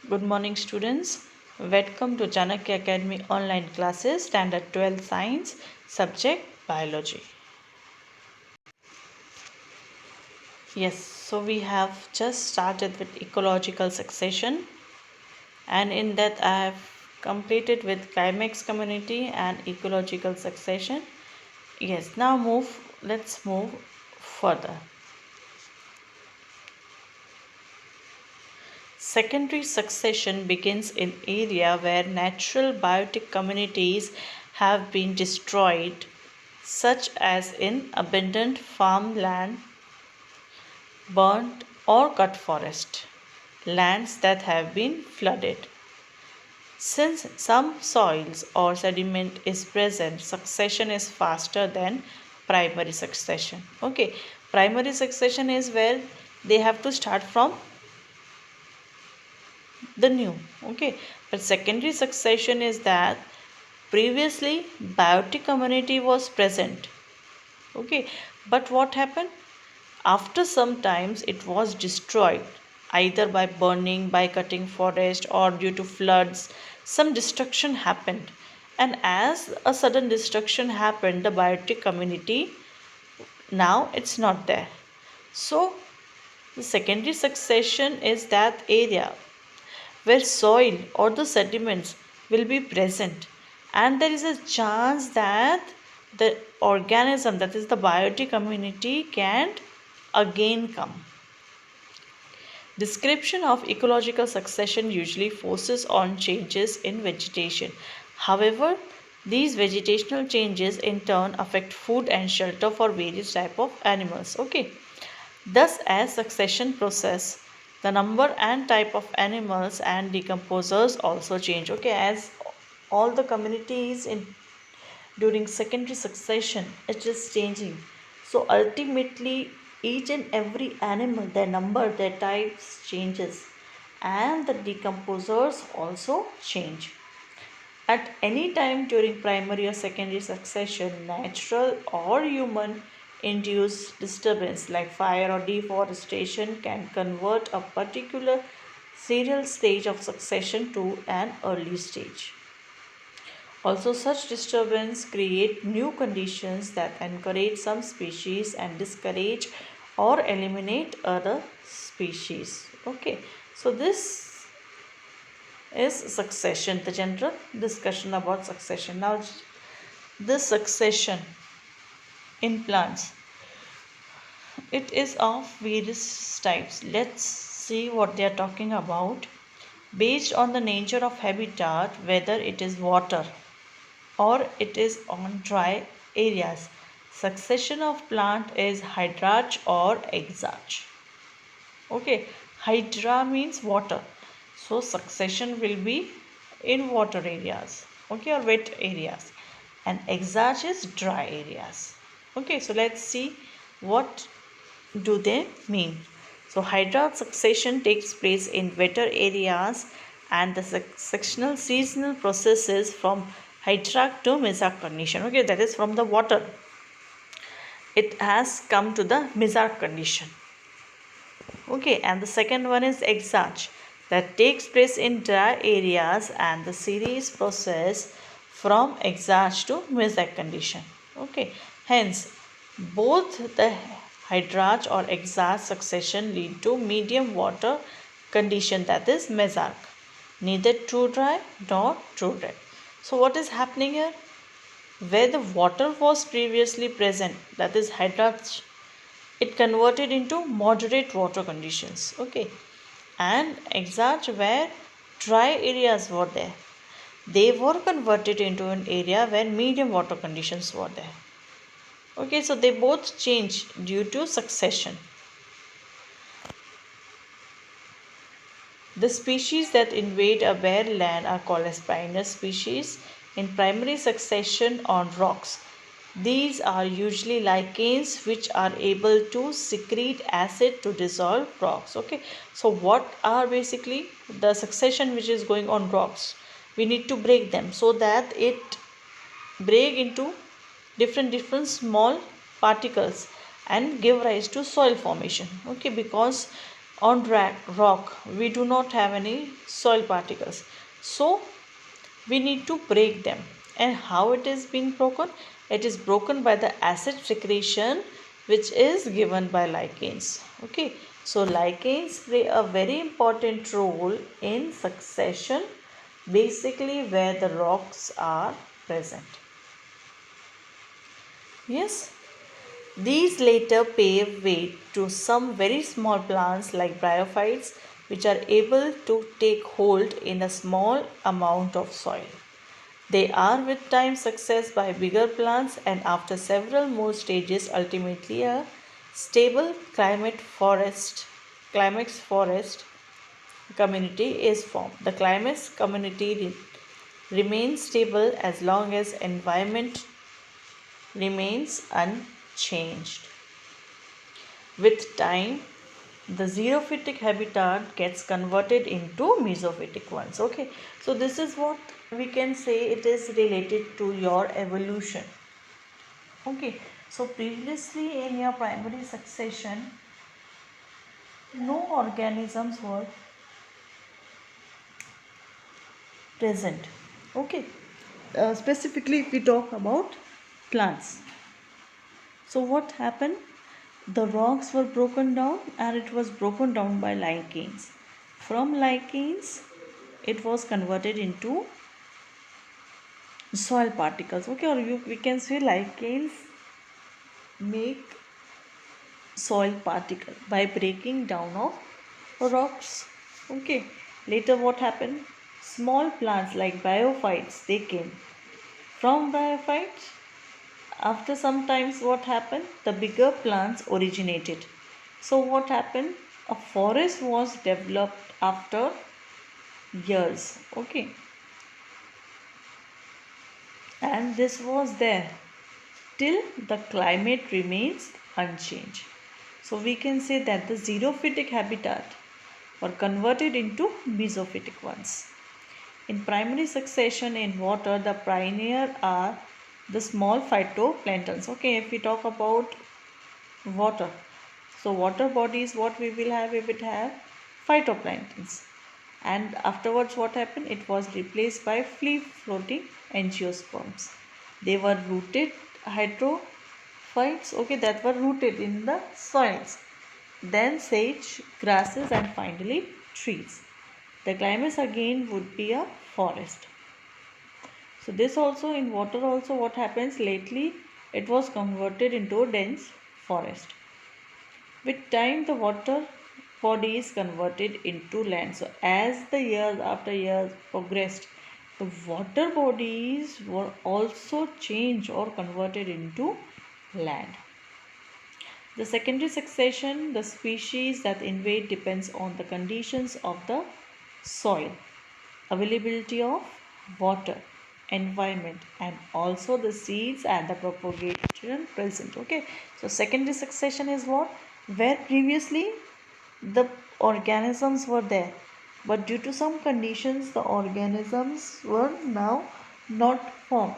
Good morning, students. Welcome to Chanakya Academy online classes, Standard 12 Science, subject Biology. Yes, so we have just started with ecological succession, and in that I have completed with climax community and ecological succession. Yes, now let's move further. Secondary succession begins in area where natural biotic communities have been destroyed, such as in abundant farmland, burnt or cut forest, lands that have been flooded. Since some soils or sediment is present, succession is faster than primary succession. Okay, primary succession is where they have to start from the new. Okay, but secondary succession is that previously biotic community was present. Okay, but what happened after some times it was destroyed, either by burning, by cutting forest, or due to floods. Some destruction happened, and as a sudden destruction happened, the biotic community now it's not there. So the secondary succession is that area where soil or the sediments will be present, and there is a chance that the organism, that is the biotic community, can again come. Description of ecological succession usually focuses on changes in vegetation. However, these vegetational changes in turn affect food and shelter for various type of animals. Okay, thus as succession process, the number and type of animals and decomposers also change. Okay, as all the communities in during secondary succession, it is changing. So ultimately each and every animal, their number, their types changes, and the decomposers also change. At any time during primary or secondary succession, natural or human induced disturbance like fire or deforestation can convert a particular serial stage of succession to an early stage. Also, such disturbance create new conditions that encourage some species and discourage or eliminate other species. Okay, so this is succession, the general discussion about succession. Now, this succession in plants, it is of various types. Let's see what they are talking about. Based on the nature of habitat, whether it is water or it is on dry areas, succession of plant is hydrarch or exarch. Okay, hydra means water, so succession will be in water areas, okay, or wet areas, and exarch is dry areas. Okay, so let's see what do they mean. So hydra succession takes place in wetter areas, and the successional seasonal processes from hydrarch to mesozoic condition. Okay, that is from the water it has come to the mesozoic condition. Okay, and the second one is exarch, that takes place in dry areas, and the series process from exarch to mesozoic condition. Okay, hence both the hydrarch or exarch succession lead to medium water condition, that is mesozoic, neither too dry nor too wet. So what is happening here? Where the water was previously present, that is hydrarch, it converted into moderate water conditions. Okay, and exarch, where dry areas were there, they were converted into an area where medium water conditions were there. Okay, so they both change due to succession. The species that invade a bare land are called as spinous species in primary succession on rocks. These are usually lichens which are able to secrete acid to dissolve rocks. Okay, so what are basically the succession which is going on rocks? We need to break them so that it break into different small particles and give rise to soil formation. Okay, because On rock, we do not have any soil particles. So we need to break them. And how it is being broken? It is broken by the acid secretion which is given by lichens. Okay, so lichens play a very important role in succession, basically where the rocks are present. Yes, these later pave way to some very small plants like bryophytes, which are able to take hold in a small amount of soil. They are with time success by bigger plants, and after several more stages ultimately a stable climax forest community is formed. The climax community remains stable as long as environment remains unchanged. With time, the xerophytic habitat gets converted into mesophytic ones. Okay, so this is what we can say, it is related to your evolution. Okay, so previously in your primary succession, no organisms were present. Okay, specifically if we talk about plants. So what happened? The rocks were broken down, and it was broken down by lichens. From lichens, it was converted into soil particles. Okay, or we can say lichens make soil particle by breaking down of rocks. Okay, later what happened? Small plants like biophytes, they came. From biophytes, after some times what happened? The bigger plants originated. So what happened? A forest was developed after years. Okay, and this was there till the climate remains unchanged. So we can say that the xerophytic habitat were converted into mesophytic ones. In primary succession in water, the pioneer are the small phytoplanktons. Okay, if we talk about water, so water bodies, what we will have? We will have phytoplanktons. And afterwards what happened? It was replaced by free floating angiosperms. They were rooted hydrophytes, okay, that were rooted in the soils. Then sage, grasses, and finally trees. The climax again would be a forest. So this also in water also what happens lately, it was converted into a dense forest. With time, the water body is converted into land. So, as the years after years progressed, the water bodies were also changed or converted into land. The secondary succession, the species that invade depends on the conditions of the soil, availability of water, environment, and also the seeds and the propagation present. Okay, so secondary succession is what? Where previously the organisms were there, but due to some conditions the organisms were now not formed.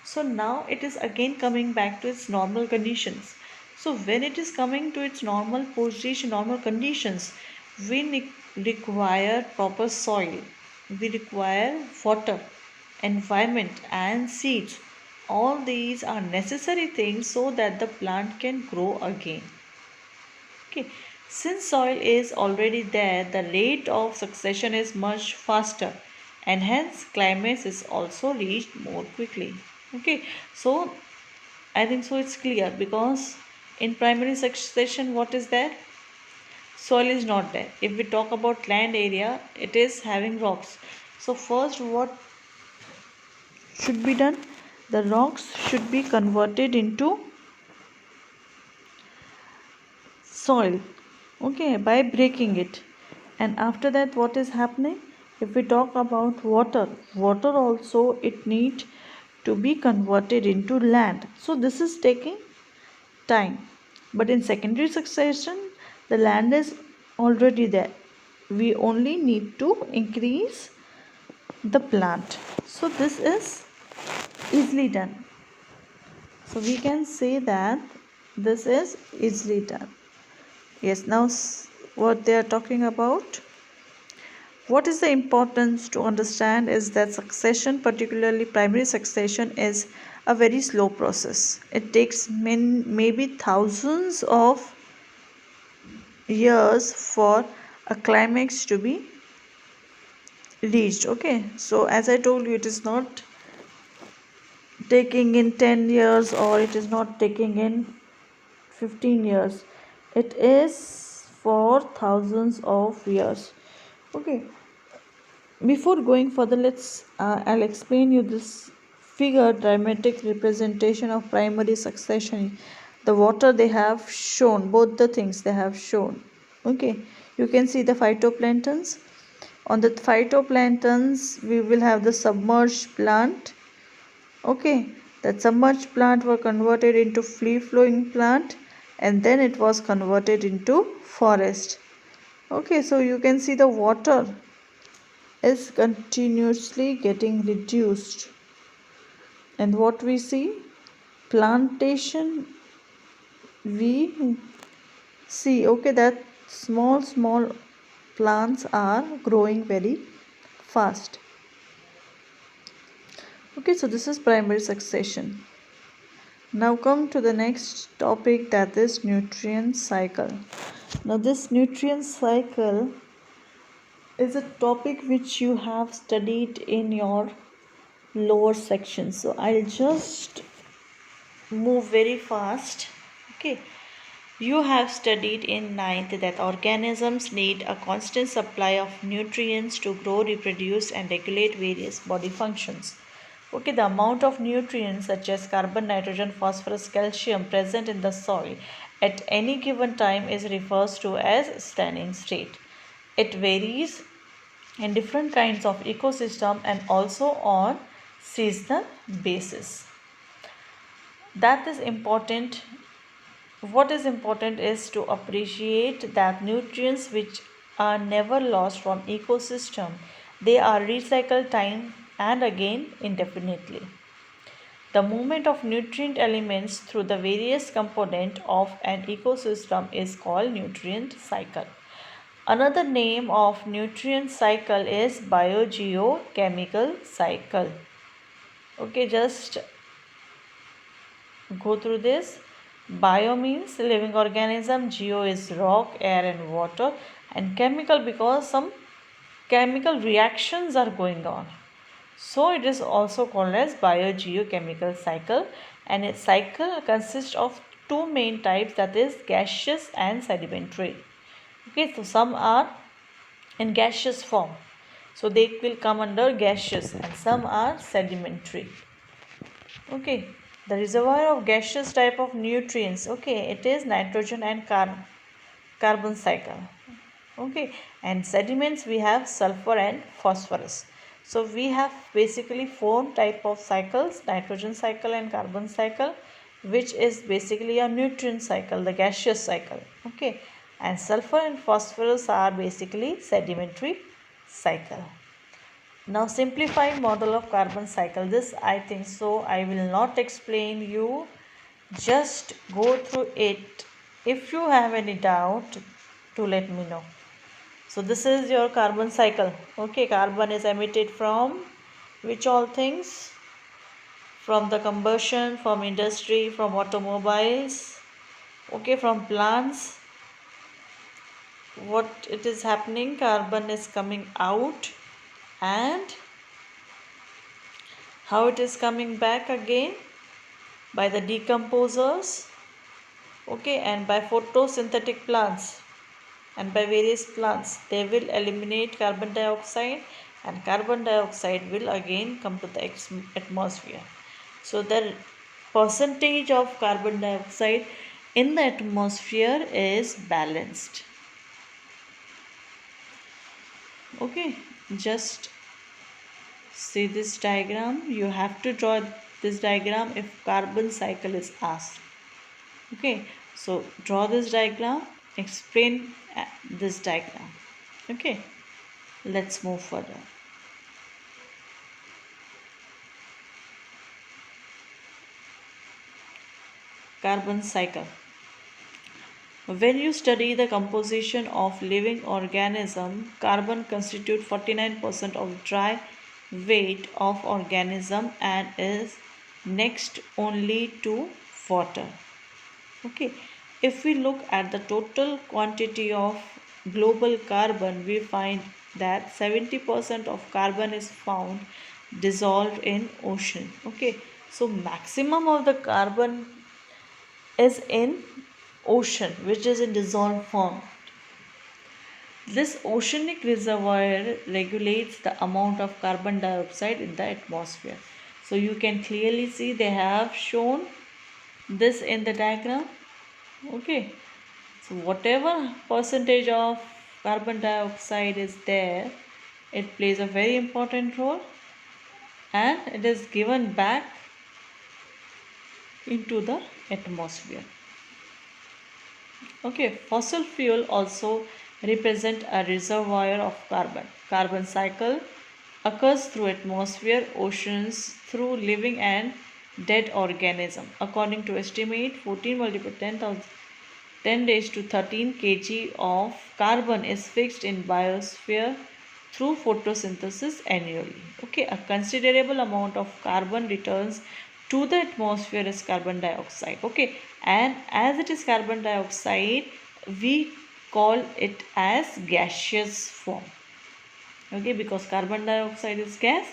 So now it is again coming back to its normal conditions. So when it is coming to its normal position, normal conditions, we require proper soil, we require water, environment, and seeds. All these are necessary things so that the plant can grow again. Okay, since soil is already there, the rate of succession is much faster, and hence climax is also reached more quickly. Okay, so I think so it's clear, because in primary succession what is there? Soil is not there. If we talk about land area, it is having rocks. So first what should be done? The rocks should be converted into soil, okay, by breaking it. And after that what is happening? If we talk about water, water also it need to be converted into land. So this is taking time. But in secondary succession, the land is already there, we only need to increase the plant. So this is easily done. So we can say that this is easily done. Yes, now what they are talking about. What is the importance to understand is that succession, particularly primary succession, is a very slow process. It takes maybe thousands of years for a climax to be reached. Okay, so as I told you, it is not taking in 10 years or it is not taking in 15 years, it is for thousands of years. Okay, before going further, I'll explain you this figure, dramatic representation of primary succession. The water they have shown, both the things they have shown. Okay, you can see the phytoplanktons. On the phytoplanktons we will have the submerged plant. Okay, that submerged plant were converted into free flowing plant, and then it was converted into forest. Okay, so you can see the water is continuously getting reduced, and what we see, plantation, we see, okay, that small plants are growing very fast. Okay, so this is primary succession. Now come to the next topic, that is nutrient cycle. Now this nutrient cycle is a topic which you have studied in your lower section, so I'll just move very fast. Okay, you have studied in ninth that organisms need a constant supply of nutrients to grow, reproduce, and regulate various body functions. Okay, the amount of nutrients such as carbon, nitrogen, phosphorus, calcium present in the soil at any given time is referred to as standing state. It varies in different kinds of ecosystem and also on seasonal basis. That is important. What is important is to appreciate that nutrients which are never lost from ecosystem, they are recycled time and again indefinitely. The movement of nutrient elements through the various components of an ecosystem is called nutrient cycle. Another name of nutrient cycle is biogeochemical cycle. Okay, just go through this. Bio means living organism, geo is rock, air and water, and chemical because some chemical reactions are going on. So it is also called as biogeochemical cycle, and its cycle consists of two main types, that is gaseous and sedimentary. Okay, so some are in gaseous form, so they will come under gaseous, and some are sedimentary. Okay, the reservoir of gaseous type of nutrients, okay, it is nitrogen and carbon cycle. Okay, and sediments we have sulfur and phosphorus. So we have basically four type of cycles, nitrogen cycle and carbon cycle, which is basically a nutrient cycle, the gaseous cycle. Okay, and sulfur and phosphorus are basically sedimentary cycle. Now simplifying model of carbon cycle, this I think so I will not explain you, just go through it. If you have any doubt, to let me know. So this is your carbon cycle. Okay, carbon is emitted from which all things? From the combustion, from industry, from automobiles, okay, from plants. What it is happening, carbon is coming out, and how it is coming back again? By the decomposers, okay, and by photosynthetic plants, and by various plants, they will eliminate carbon dioxide, and carbon dioxide will again come to the atmosphere. So the percentage of carbon dioxide in the atmosphere is balanced. Okay, just see this diagram. You have to draw this diagram if carbon cycle is asked. Okay, so draw this diagram, explain this diagram. Okay, let's move further. Carbon cycle. When you study the composition of living organism, carbon constitutes 49% of dry weight of organism and is next only to water. Okay, if we look at the total quantity of global carbon, we find that 70% of carbon is found dissolved in ocean. Okay, so maximum of the carbon is in ocean, which is in dissolved form. This oceanic reservoir regulates the amount of carbon dioxide in the atmosphere. So you can clearly see they have shown this in the diagram. Okay, so whatever percentage of carbon dioxide is there, it plays a very important role and it is given back into the atmosphere. Okay, fossil fuel also represent a reservoir of carbon. Carbon cycle occurs through atmosphere, oceans, through living and dead organism. According to estimate, 14 multiplied 10,000 10 raised to 13 kg of carbon is fixed in biosphere through photosynthesis annually. Okay, a considerable amount of carbon returns to the atmosphere is carbon dioxide. Okay, and as it is carbon dioxide, we call it as gaseous form. Okay, because carbon dioxide is gas,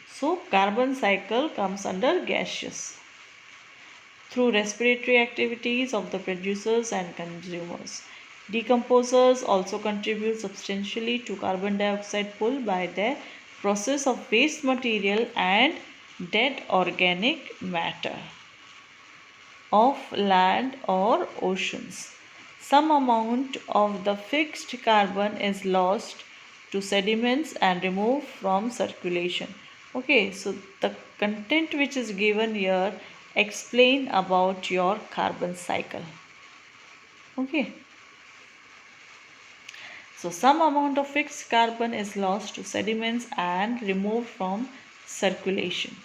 so carbon cycle comes under gaseous through respiratory activities of the producers and consumers. Decomposers also contribute substantially to carbon dioxide pull by their process of waste material and dead organic matter of land or oceans. Some amount of the fixed carbon is lost to sediments and removed from circulation. Okay, so the content which is given here explain about your carbon cycle. Okay, so some amount of fixed carbon is lost to sediments and removed from circulation.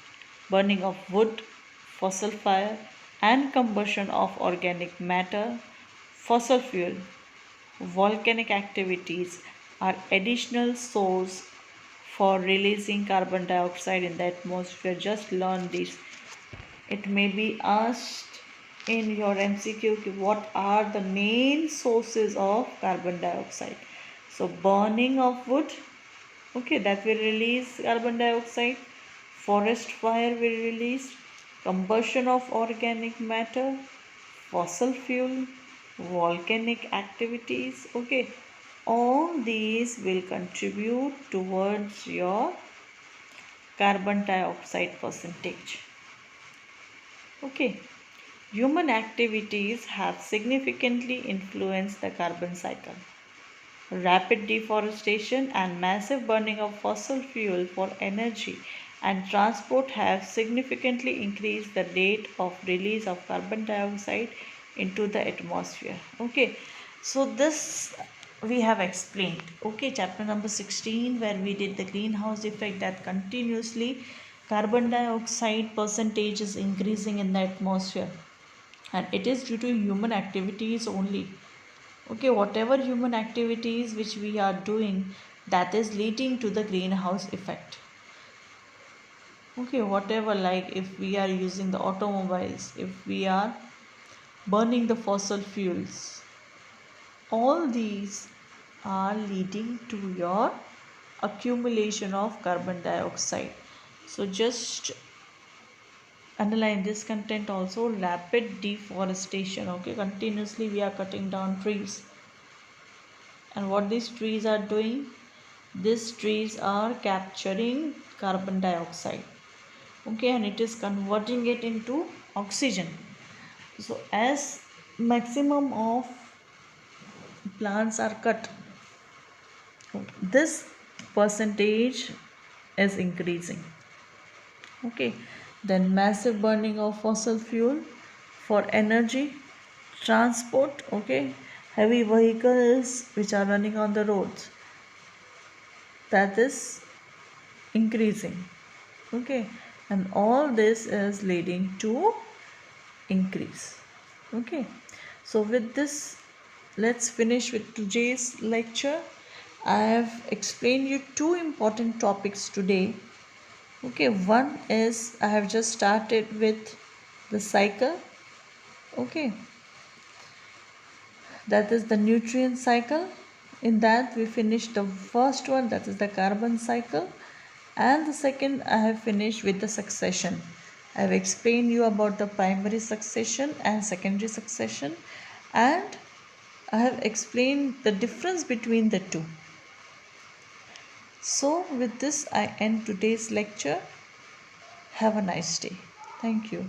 Burning of wood, fossil fire, and combustion of organic matter, fossil fuel, volcanic activities are additional source for releasing carbon dioxide in the atmosphere. Just learn this. It may be asked in your MCQ what are the main sources of carbon dioxide. So burning of wood, okay, that will release carbon dioxide. Forest fire will release combustion of organic matter, fossil fuel, volcanic activities. Okay, all these will contribute towards your carbon dioxide percentage. Okay, human activities have significantly influenced the carbon cycle. Rapid deforestation and massive burning of fossil fuel for energy and transport have significantly increased the rate of release of carbon dioxide into the atmosphere. Okay, so this we have explained. Okay, chapter number 16, where we did the greenhouse effect, that continuously carbon dioxide percentage is increasing in the atmosphere, and it is due to human activities only. Okay, whatever human activities which we are doing, that is leading to the greenhouse effect. Okay, whatever, like if we are using the automobiles, if we are burning the fossil fuels, all these are leading to your accumulation of carbon dioxide. So just underline this content also. Rapid deforestation. Okay, continuously we are cutting down trees, and what these trees are doing, these trees are capturing carbon dioxide. Okay, and it is converting it into oxygen. So as maximum of plants are cut, this percentage is increasing. Okay, then massive burning of fossil fuel for energy, transport. Okay, heavy vehicles which are running on the roads, that is increasing. Okay, and all this is leading to increase. Okay, so with this let's finish with today's lecture. I have explained you two important topics today. Okay, one is I have just started with the cycle. Okay, that is the nutrient cycle. In that, we finished the first one, that is the carbon cycle, and the second I have finished with the succession. I have explained you about the primary succession and secondary succession, and I have explained the difference between the two. So, with this, I end today's lecture. Have a nice day. Thank you.